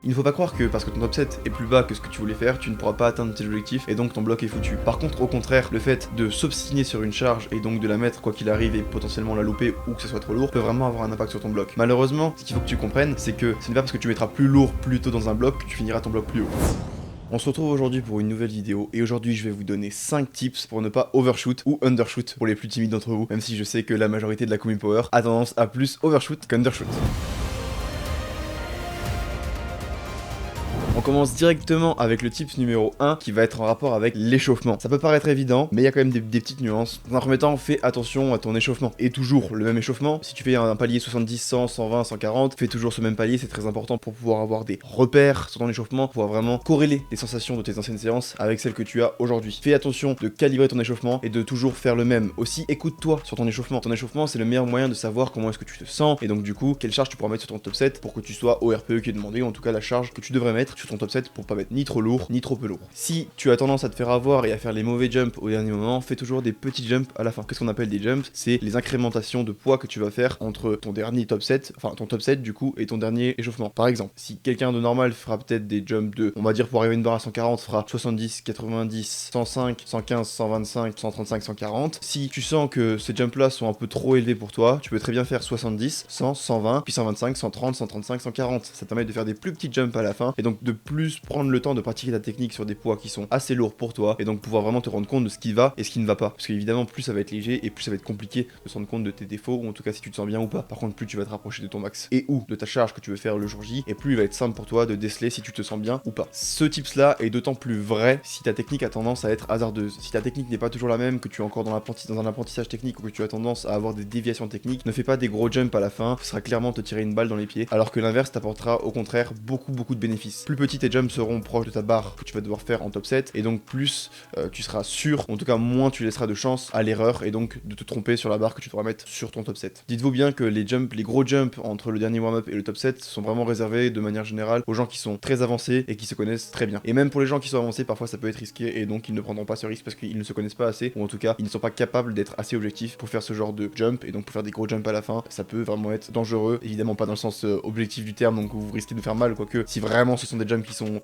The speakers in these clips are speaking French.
Il ne faut pas croire que parce que ton top set est plus bas que ce que tu voulais faire, tu ne pourras pas atteindre tes objectifs et donc ton bloc est foutu. Par contre, au contraire, le fait de s'obstiner sur une charge et donc de la mettre quoi qu'il arrive et potentiellement la louper ou que ce soit trop lourd peut vraiment avoir un impact sur ton bloc. Malheureusement, ce qu'il faut que tu comprennes, c'est que ce n'est pas parce que tu mettras plus lourd plus tôt dans un bloc que tu finiras ton bloc plus haut. On se retrouve aujourd'hui pour une nouvelle vidéo et aujourd'hui je vais vous donner 5 tips pour ne pas overshoot ou undershoot pour les plus timides d'entre vous, même si je sais que la majorité de la community power a tendance à plus overshoot qu'undershoot. On commence directement avec le tips numéro 1 qui va être en rapport avec l'échauffement. Ça peut paraître évident, mais il y a quand même des petites nuances. Dans un premier temps, fais attention à ton échauffement. Et toujours le même échauffement. Si tu fais un palier 70, 100, 120, 140, fais toujours ce même palier, c'est très important pour pouvoir avoir des repères sur ton échauffement, pour pouvoir vraiment corréler les sensations de tes anciennes séances avec celles que tu as aujourd'hui. Fais attention de calibrer ton échauffement et de toujours faire le même. Aussi, écoute-toi sur ton échauffement. Ton échauffement, c'est le meilleur moyen de savoir comment est-ce que tu te sens et donc du coup, quelle charge tu pourras mettre sur ton top set pour que tu sois au RPE qui est demandé, ou en tout cas la charge que tu devrais mettre sur ton top set pour pas mettre ni trop lourd ni trop peu lourd. Si tu as tendance à te faire avoir et à faire les mauvais jumps au dernier moment, fais toujours des petits jumps à la fin. Qu'est-ce qu'on appelle des jumps? C'est les incrémentations de poids que tu vas faire entre ton dernier top set, enfin ton top set du coup, et ton dernier échauffement. Par exemple, si quelqu'un de normal fera peut-être des jumps de, on va dire pour arriver à une barre à 140, fera 70, 90, 105, 115, 125, 135, 140. Si tu sens que ces jumps là sont un peu trop élevés pour toi, tu peux très bien faire 70, 100, 120, puis 125, 130, 135, 140. Ça te permet de faire des plus petits jumps à la fin et donc de plus prendre le temps de pratiquer ta technique sur des poids qui sont assez lourds pour toi et donc pouvoir vraiment te rendre compte de ce qui va et ce qui ne va pas. Parce qu'évidemment, plus ça va être léger et plus ça va être compliqué de se rendre compte de tes défauts ou en tout cas si tu te sens bien ou pas. Par contre, plus tu vas te rapprocher de ton max et ou de ta charge que tu veux faire le jour J et plus il va être simple pour toi de déceler si tu te sens bien ou pas. Ce tips là est d'autant plus vrai si ta technique a tendance à être hasardeuse. Si ta technique n'est pas toujours la même, que tu es encore dans un apprentissage technique ou que tu as tendance à avoir des déviations techniques, ne fais pas des gros jumps à la fin, ce sera clairement te tirer une balle dans les pieds, alors que l'inverse t'apportera au contraire beaucoup de bénéfices. Plus petits tes jumps seront proches de ta barre que tu vas devoir faire en top 7 et donc plus tu seras sûr, en tout cas moins tu laisseras de chance à l'erreur et donc de te tromper sur la barre que tu devras mettre sur ton top 7. Dites-vous bien que les gros jumps entre le dernier warm-up et le top 7 sont vraiment réservés de manière générale aux gens qui sont très avancés et qui se connaissent très bien. Et même pour les gens qui sont avancés, parfois ça peut être risqué et donc ils ne prendront pas ce risque parce qu'ils ne se connaissent pas assez ou en tout cas ils ne sont pas capables d'être assez objectifs pour faire ce genre de jump et donc pour faire des gros jumps à la fin, ça peut vraiment être dangereux, évidemment pas dans le sens objectif du terme donc vous risquez de faire mal, quoique si vraiment ce sont des jumps qui sont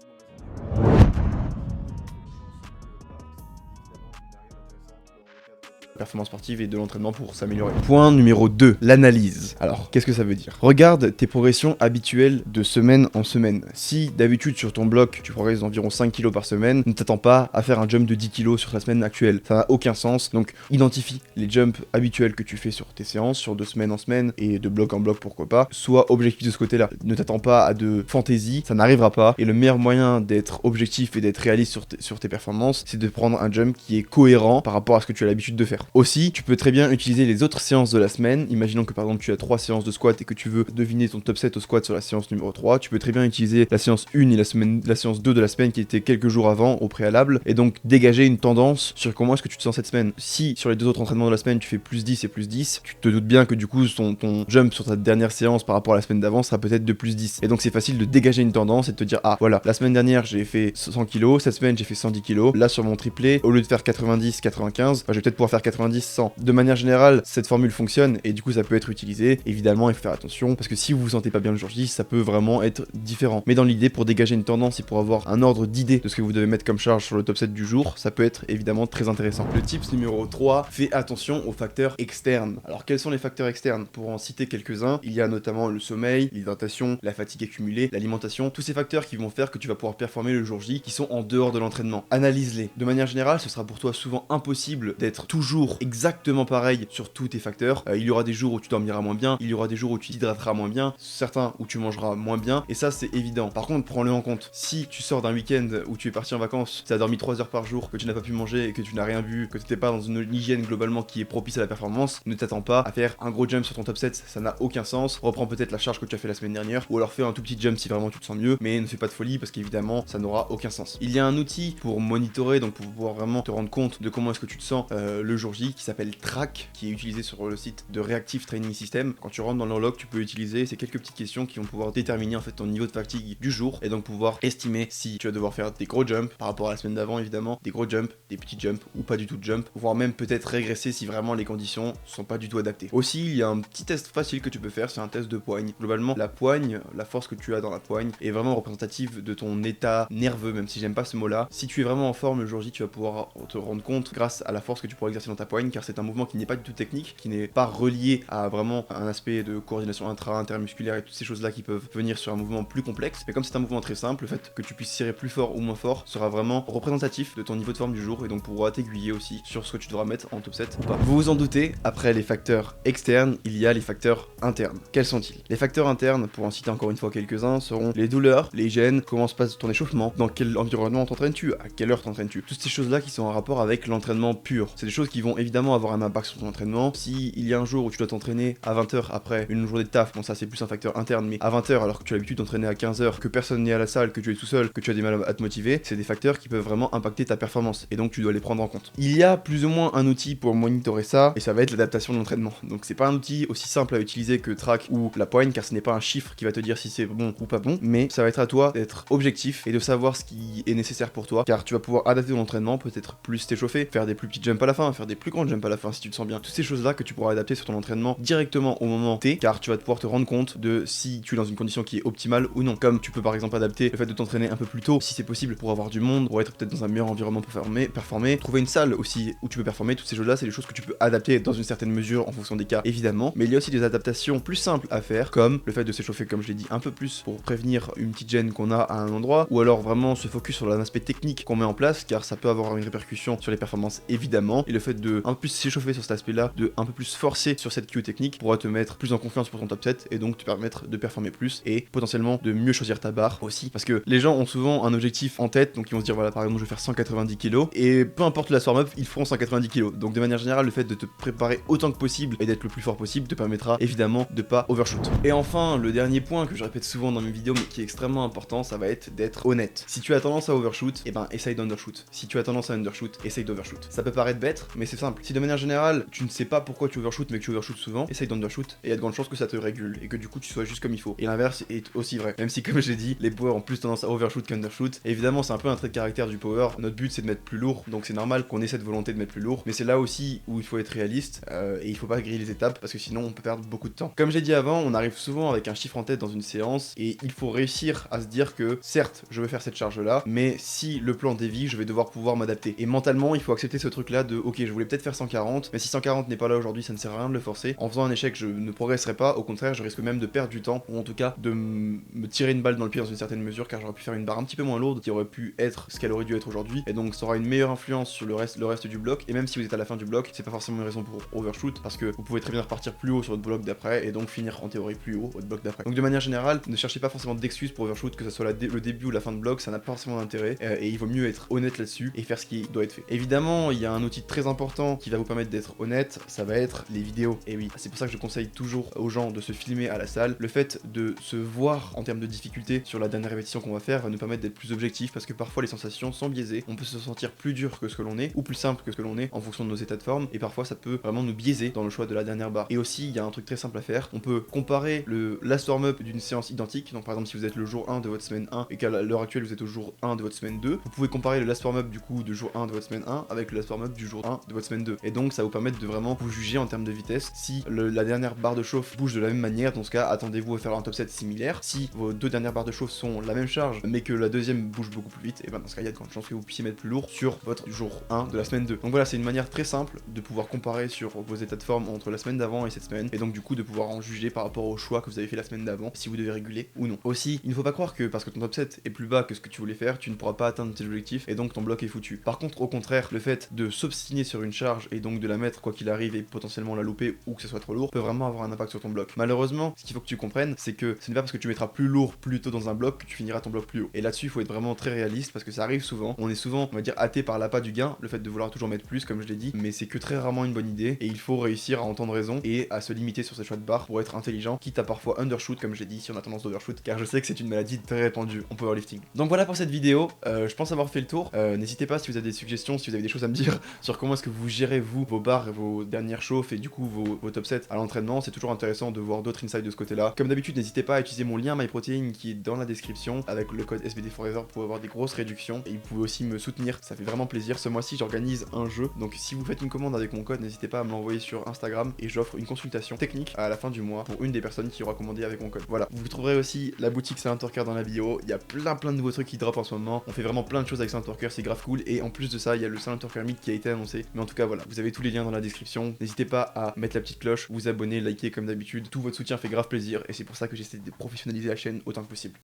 performance sportive et de l'entraînement pour s'améliorer. Point numéro 2, l'analyse. Alors, qu'est-ce que ça veut dire? Regarde tes progressions habituelles de semaine en semaine. Si d'habitude sur ton bloc, tu progresses d'environ 5 kg par semaine, ne t'attends pas à faire un jump de 10 kg sur la semaine actuelle. Ça n'a aucun sens. Donc, identifie les jumps habituels que tu fais sur tes séances, sur de semaine en semaine et de bloc en bloc, pourquoi pas. Sois objectif de ce côté-là. Ne t'attends pas à de fantaisie, ça n'arrivera pas. Et le meilleur moyen d'être objectif et d'être réaliste sur tes performances, c'est de prendre un jump qui est cohérent par rapport à ce que tu as l'habitude de faire. Aussi, tu peux très bien utiliser les autres séances de la semaine. Imaginons que par exemple tu as 3 séances de squat et que tu veux deviner ton top 7 au squat sur la séance numéro 3. Tu peux très bien utiliser la séance 1 et la séance 2 de la semaine qui était quelques jours avant au préalable et donc dégager une tendance sur comment est-ce que tu te sens cette semaine. Si sur les deux autres entraînements de la semaine tu fais plus 10 et plus 10, tu te doutes bien que du coup ton jump sur ta dernière séance par rapport à la semaine d'avant sera peut-être de plus 10. Et donc c'est facile de dégager une tendance et de te dire ah voilà, la semaine dernière j'ai fait 100 kg, cette semaine j'ai fait 110 kg. Là sur mon triplé, au lieu de faire 90, 95, je vais peut-être pouvoir faire 90, 100. De manière générale, cette formule fonctionne et du coup ça peut être utilisé. Évidemment, il faut faire attention parce que si vous vous sentez pas bien le jour J, ça peut vraiment être différent. Mais dans l'idée, pour dégager une tendance et pour avoir un ordre d'idée de ce que vous devez mettre comme charge sur le top 7 du jour, ça peut être évidemment très intéressant. Le tips numéro 3, fais attention aux facteurs externes. Alors quels sont les facteurs externes? Pour en citer quelques-uns, il y a notamment le sommeil, l'hydratation, la fatigue accumulée, l'alimentation, tous ces facteurs qui vont faire que tu vas pouvoir performer le jour J qui sont en dehors de l'entraînement. Analyse-les. De manière générale, ce sera pour toi souvent impossible d'être toujours exactement pareil sur tous tes facteurs. Il y aura des jours où tu dormiras moins bien, il y aura des jours où tu t'hydrateras moins bien, certains où tu mangeras moins bien, et ça c'est évident. Par contre, prends-le en compte. Si tu sors d'un week-end où tu es parti en vacances, tu as dormi 3 heures par jour, que tu n'as pas pu manger et que tu n'as rien bu, que tu n'étais pas dans une hygiène globalement qui est propice à la performance, ne t'attends pas à faire un gros jump sur ton top 7, ça n'a aucun sens. Reprends peut-être la charge que tu as fait la semaine dernière, ou alors fais un tout petit jump si vraiment tu te sens mieux, mais ne fais pas de folie parce qu'évidemment ça n'aura aucun sens. Il y a un outil pour monitorer, donc pour pouvoir vraiment te rendre compte de comment est-ce que tu te sens le jour jour J qui s'appelle Track, qui est utilisé sur le site de Reactive Training System. Quand tu rentres dans leur log, tu peux utiliser ces quelques petites questions qui vont pouvoir déterminer en fait ton niveau de fatigue du jour et donc pouvoir estimer si tu vas devoir faire des gros jumps par rapport à la semaine d'avant évidemment, des gros jumps, des petits jumps ou pas du tout de jump, voire même peut-être régresser si vraiment les conditions sont pas du tout adaptées. Aussi, il y a un petit test facile que tu peux faire, c'est un test de poigne. Globalement, la poigne, la force que tu as dans la poigne est vraiment représentative de ton état nerveux, même si j'aime pas ce mot-là. Si tu es vraiment en forme le jour J, tu vas pouvoir te rendre compte grâce à la force que tu pourras exercer dans ta poigne, car c'est un mouvement qui n'est pas du tout technique, qui n'est pas relié à vraiment un aspect de coordination intermusculaire et toutes ces choses-là qui peuvent venir sur un mouvement plus complexe. Mais comme c'est un mouvement très simple, le fait que tu puisses serrer plus fort ou moins fort sera vraiment représentatif de ton niveau de forme du jour et donc pourra t'aiguiller aussi sur ce que tu devras mettre en top 7 ou pas. Vous vous en doutez, après les facteurs externes, il y a les facteurs internes. Quels sont-ils? Les facteurs internes, pour en citer encore une fois quelques-uns, seront les douleurs, les gènes, comment se passe ton échauffement, dans quel environnement t'entraînes-tu, à quelle heure t'entraînes-tu. Toutes ces choses-là qui sont en rapport avec l'entraînement pur. C'est des choses qui vont évidemment avoir un impact sur ton entraînement. Si il y a un jour où tu dois t'entraîner à 20h après une journée de taf, bon ça c'est plus un facteur interne, mais à 20h alors que tu as l'habitude d'entraîner à 15h, que personne n'est à la salle, que tu es tout seul, que tu as des mal à te motiver, c'est des facteurs qui peuvent vraiment impacter ta performance et donc tu dois les prendre en compte. Il y a plus ou moins un outil pour monitorer ça et ça va être l'adaptation de l'entraînement. Donc c'est pas un outil aussi simple à utiliser que Track ou la poigne car ce n'est pas un chiffre qui va te dire si c'est bon ou pas bon, mais ça va être à toi d'être objectif et de savoir ce qui est nécessaire pour toi car tu vas pouvoir adapter ton entraînement, peut-être plus t'échauffer, faire des plus petits jumps à la fin, faire des plus grands jumps à la fin si tu te sens bien. Toutes ces choses là que tu pourras adapter sur ton entraînement directement au moment T car tu vas pouvoir te rendre compte de si tu es dans une condition qui est optimale ou non. Comme tu peux par exemple adapter le fait de t'entraîner un peu plus tôt si c'est possible pour avoir du monde, pour être peut-être dans un meilleur environnement pour performer, trouver une salle aussi où tu peux performer. Toutes ces choses là c'est des choses que tu peux adapter dans une certaine mesure en fonction des cas évidemment, mais il y a aussi des adaptations plus simples à faire comme le fait de s'échauffer comme je l'ai dit un peu plus pour prévenir une petite gêne qu'on a à un endroit ou alors vraiment se focus sur l'aspect technique qu'on met en place car ça peut avoir une répercussion sur les performances évidemment et le fait de un peu plus s'échauffer sur cet aspect là, de un peu plus forcer sur cette cue technique pourra te mettre plus en confiance pour ton top 7 et donc te permettre de performer plus et potentiellement de mieux choisir ta barre aussi parce que les gens ont souvent un objectif en tête donc ils vont se dire voilà par exemple je vais faire 190 kg et peu importe la warm-up ils feront 190 kg donc de manière générale le fait de te préparer autant que possible et d'être le plus fort possible te permettra évidemment de pas overshoot. Et enfin le dernier point que je répète souvent dans mes vidéos mais qui est extrêmement important ça va être d'être honnête. Si tu as tendance à overshoot et ben essaye d'undershoot. Si tu as tendance à undershoot essaye d'overshoot. Ça peut paraître bête mais c'est simple. Si de manière générale tu ne sais pas pourquoi tu overshoot mais que tu overshoot souvent essaye d'undershoot et il y a de grandes chances que ça te régule et que du coup tu sois juste comme il faut. Et l'inverse est aussi vrai. Même si comme j'ai dit les powers ont plus tendance à overshoot qu'undershoot. Évidemment c'est un peu un trait de caractère du power. Notre but c'est de mettre plus lourd donc c'est normal qu'on ait cette volonté de mettre plus lourd mais c'est là aussi où il faut être réaliste et il faut pas griller les étapes parce que sinon on peut perdre beaucoup de temps. Comme j'ai dit avant on arrive souvent avec un chiffre en tête dans une séance et il faut réussir à se dire que certes je veux faire cette charge là mais si le plan dévie je vais devoir pouvoir m'adapter et mentalement il faut accepter ce truc là de ok je voulais peut-être faire 140 mais si 140 n'est pas là aujourd'hui ça ne sert à rien de le forcer. En faisant un échec je ne progresserai pas, au contraire je risque même de perdre du temps ou en tout cas de me tirer une balle dans le pied dans une certaine mesure car j'aurais pu faire une barre un petit peu moins lourde qui aurait pu être ce qu'elle aurait dû être aujourd'hui et donc ça aura une meilleure influence sur le reste du bloc et même si vous êtes à la fin du bloc c'est pas forcément une raison pour overshoot parce que vous pouvez très bien repartir plus haut sur votre bloc d'après et donc finir en théorie plus haut votre bloc d'après. Donc de manière générale ne cherchez pas forcément d'excuses pour overshoot que ce soit le début ou la fin de bloc ça n'a pas forcément d'intérêt et il vaut mieux être honnête là-dessus et faire ce qui doit être fait. Évidemment il y a un outil très important qui va vous permettre d'être honnête, ça va être les vidéos. Et oui, c'est pour ça que je conseille toujours aux gens de se filmer à la salle. Le fait de se voir en termes de difficulté sur la dernière répétition qu'on va faire va nous permettre d'être plus objectif parce que parfois les sensations sont biaisées. On peut se sentir plus dur que ce que l'on est ou plus simple que ce que l'on est en fonction de nos états de forme et parfois ça peut vraiment nous biaiser dans le choix de la dernière barre. Et aussi, il y a un truc très simple à faire. On peut comparer le last warm-up d'une séance identique. Donc par exemple, si vous êtes le jour 1 de votre semaine 1 et qu'à l'heure actuelle vous êtes au jour 1 de votre semaine 2, vous pouvez comparer le last warm-up du coup de jour 1 de votre semaine 1 avec le last warm-up du jour 1 de votre semaine 2. Et donc ça vous permet de vraiment vous juger en termes de vitesse. Si la dernière barre de chauffe bouge de la même manière, dans ce cas, attendez-vous à faire un top 7 similaire. Si vos deux dernières barres de chauffe sont la même charge, mais que la deuxième bouge beaucoup plus vite, et ben dans ce cas, il y a de grandes chances que vous puissiez mettre plus lourd sur votre jour 1 de la semaine 2. Donc voilà, c'est une manière très simple de pouvoir comparer sur vos états de forme entre la semaine d'avant et cette semaine, et donc du coup de pouvoir en juger par rapport au choix que vous avez fait la semaine d'avant, si vous devez réguler ou non. Aussi, il ne faut pas croire que parce que ton top 7 est plus bas que ce que tu voulais faire, tu ne pourras pas atteindre tes objectifs, et donc ton bloc est foutu. Par contre, au contraire, le fait de s'obstiner sur une charge, et donc de la mettre quoi qu'il arrive, et potentiellement la louper, ou que ce soit trop lourd, peut vraiment avoir un impact sur ton bloc. Malheureusement, ce qu'il faut que tu comprennes, c'est que ce n'est pas parce que tu mettras plus lourd plus tôt dans un bloc que tu finiras ton bloc plus haut. Et là-dessus, il faut être vraiment très réaliste parce que ça arrive souvent. On est souvent, on va dire, hâté par l'appât du gain, le fait de vouloir toujours mettre plus, comme je l'ai dit, mais c'est que très rarement une bonne idée et il faut réussir à entendre raison et à se limiter sur ses choix de barre pour être intelligent, quitte à parfois undershoot, comme j'ai dit, si on a tendance d'overshoot, car je sais que c'est une maladie très répandue en powerlifting. Donc voilà pour cette vidéo, je pense avoir fait le tour. N'hésitez pas si vous avez des suggestions, si vous avez des choses à me dire sur comment est-ce que vous vous gérez vous vos barres et vos dernières chauffes et du coup vos top sets à l'entraînement, c'est toujours intéressant de voir d'autres insights de ce côté-là. Comme d'habitude, n'hésitez pas à utiliser mon lien MyProtein qui est dans la description avec le code SBD Forever pour avoir des grosses réductions et vous pouvez aussi me soutenir, ça fait vraiment plaisir. Ce mois-ci, j'organise un jeu, donc si vous faites une commande avec mon code, n'hésitez pas à me l'envoyer sur Instagram et j'offre une consultation technique à la fin du mois pour une des personnes qui aura commandé avec mon code. Voilà, vous trouverez aussi la boutique Silent Worker dans la bio, il y a plein de nouveaux trucs qui drop en ce moment, on fait vraiment plein de choses avec Silent Worker, c'est grave cool et en plus de ça, il y a le Silent Worker Meet qui a été annoncé. Mais en tout cas, voilà, vous avez tous les liens dans la description, n'hésitez pas à mettre la petite cloche, vous abonner, liker comme d'habitude, tout votre soutien fait grave plaisir et c'est pour ça que j'essaie de professionnaliser la chaîne autant que possible.